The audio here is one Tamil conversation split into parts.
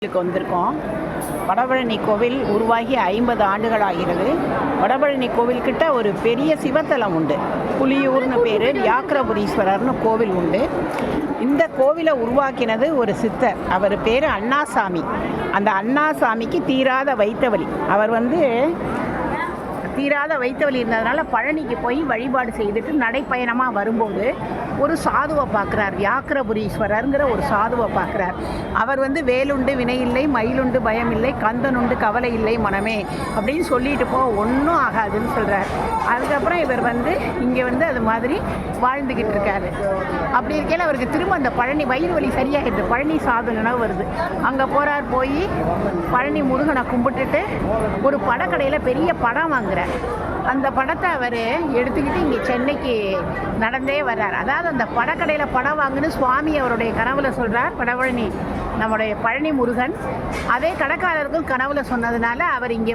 கோவிலுக்கு வந்திருக்கோம். வடபழனி கோவில் உருவாகி 50 ஆண்டுகள் ஆகிறது. வடபழனி கோவில்கிட்ட ஒரு பெரிய சிவத்தலம் உண்டு. புலியூர்னு பேர், வியாக்கிரபுரீஸ்வரர்னு கோவில் உண்டு. இந்த கோவிலை உருவாக்கினது ஒரு சித்தர். அவர் பேர் அண்ணாசாமி. அந்த அண்ணாசாமிக்கு தீராத வயிற்று வலி. அவர் தீராத வயிற்று வலி இருந்ததுனால பழனிக்கு போய் வழிபாடு செய்துட்டு நடைப்பயணமாக வரும்போது ஒரு சாதுவை பார்க்குறார். வியாக்கிரபுரீஸ்வரருங்கிற ஒரு சாதுவை பார்க்குறார். அவர் வேலுண்டு வினையில்லை, மயிலுண்டு பயமில்லை, கந்தனுண்டு கவலை இல்லை மனமே அப்படின்னு சொல்லிட்டு ஒன்றும் ஆகாதுன்னு சொல்கிறார். அதுக்கப்புறம் இவர் இங்கே அது மாதிரி வாழ்ந்துக்கிட்டு இருக்காரு. அப்படி இருக்கையில் அவருக்கு திரும்ப அந்த பழனி வயிறு வலி சரியாகிடுது. பழனி சாது நினைவு வருது. அங்கே போகிறார். போய் பழனி முருகனை கும்பிட்டுட்டு ஒரு படக்கடையில் பெரிய படம் வாங்குறார். அந்த படத்தை அவர் எடுத்துக்கிட்டு இங்கே சென்னைக்கு நடந்தே வர்றார். அதாவது அந்த படக்கடையில் படம் வாங்குன்னு சுவாமி அவருடைய கனவுல சொல்கிறார். வடபழனி நம்முடைய பழனி முருகன் அதே கடைக்காரருக்கும் கனவுல சொன்னதுனால அவர் இங்கே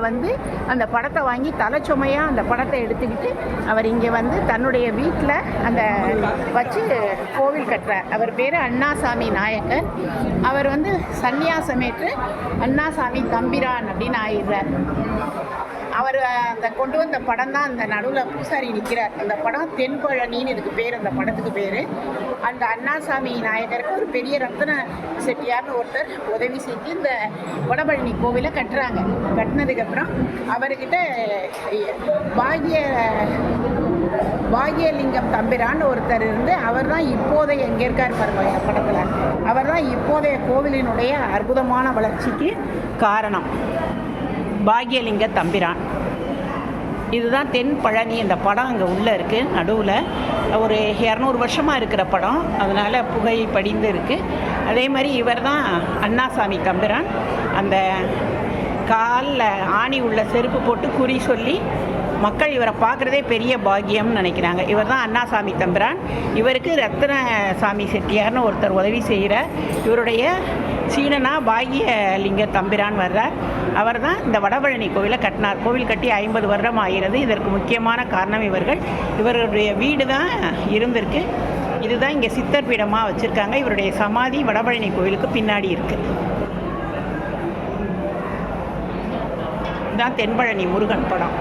அந்த படத்தை வாங்கி தலைச்சுமையாக அந்த படத்தை எடுத்துக்கிட்டு அவர் இங்கே தன்னுடைய வீட்டில் அந்த வச்சு கோவில் கட்டுறார். அவர் பேர் அண்ணாசாமி நாயக்கர். அவர் சன்னியாசமேற்று அண்ணாசாமி தம்பிரான் அப்படின்னு ஆயிடுறார். அவர் அந்த கொண்டு வந்த படம் தான் அந்த நடுவில் பூசாரி நிற்கிறார். அந்த படம் தென்பழனின்னு இதுக்கு பேர். அந்த படத்துக்கு பேர். அந்த அண்ணாசாமி நாயக்கருக்கு ஒரு பெரிய ரத்ன செட்டியார்னு ஒருத்தர் உதவி செஞ்சு இந்த வடபழனி கோவிலை கட்டுறாங்க. கட்டினதுக்கப்புறம் அவர்கிட்ட பாக்யலிங்கம் தம்பிரான்னு ஒருத்தர் இருந்து அவர் தான் இப்போதைய எங்கே இருக்கார் பாருங்க படத்தில், அவர் தான் இப்போதைய கோவிலினுடைய அற்புதமான வளர்ச்சிக்கு காரணம். பாக்யலிங்க தம்பிரான். இதுதான் தென்பழனி. அந்த படம் அங்கே உள்ளே இருக்குது. நடுவில் ஒரு 200 வருஷமாக இருக்கிற படம். அதனால் புகை படிந்து இருக்குது. அதே மாதிரி இவர் தான் அண்ணாசாமி தம்பிரான். அந்த காலில் ஆணி உள்ள செருப்பு போட்டு குறி சொல்லி மக்கள் இவரை பார்க்குறதே பெரிய பாக்கியம்னு நினைக்கிறாங்க. இவர் தான் அண்ணாசாமி தம்பிரான். இவருக்கு ரத்னசாமி செட்டியார்னு ஒருத்தர் உதவி செய்கிறார். இவருடைய சீனனா பாக்யலிங்க தம்பிரான் வர்றார். அவர் தான் இந்த வடபழனி கோவிலை கட்டினார். கோவில் கட்டி 50 வருடம் ஆகிறது. இதற்கு முக்கியமான காரணம் இவருடைய வீடு தான் இருந்திருக்கு. இதுதான் இங்கே சித்தர் பீடமாக வச்சுருக்காங்க. இவருடைய சமாதி வடபழனி கோவிலுக்கு பின்னாடி இருக்குது. இதுதான் தென்பழனி முருகன் படம்.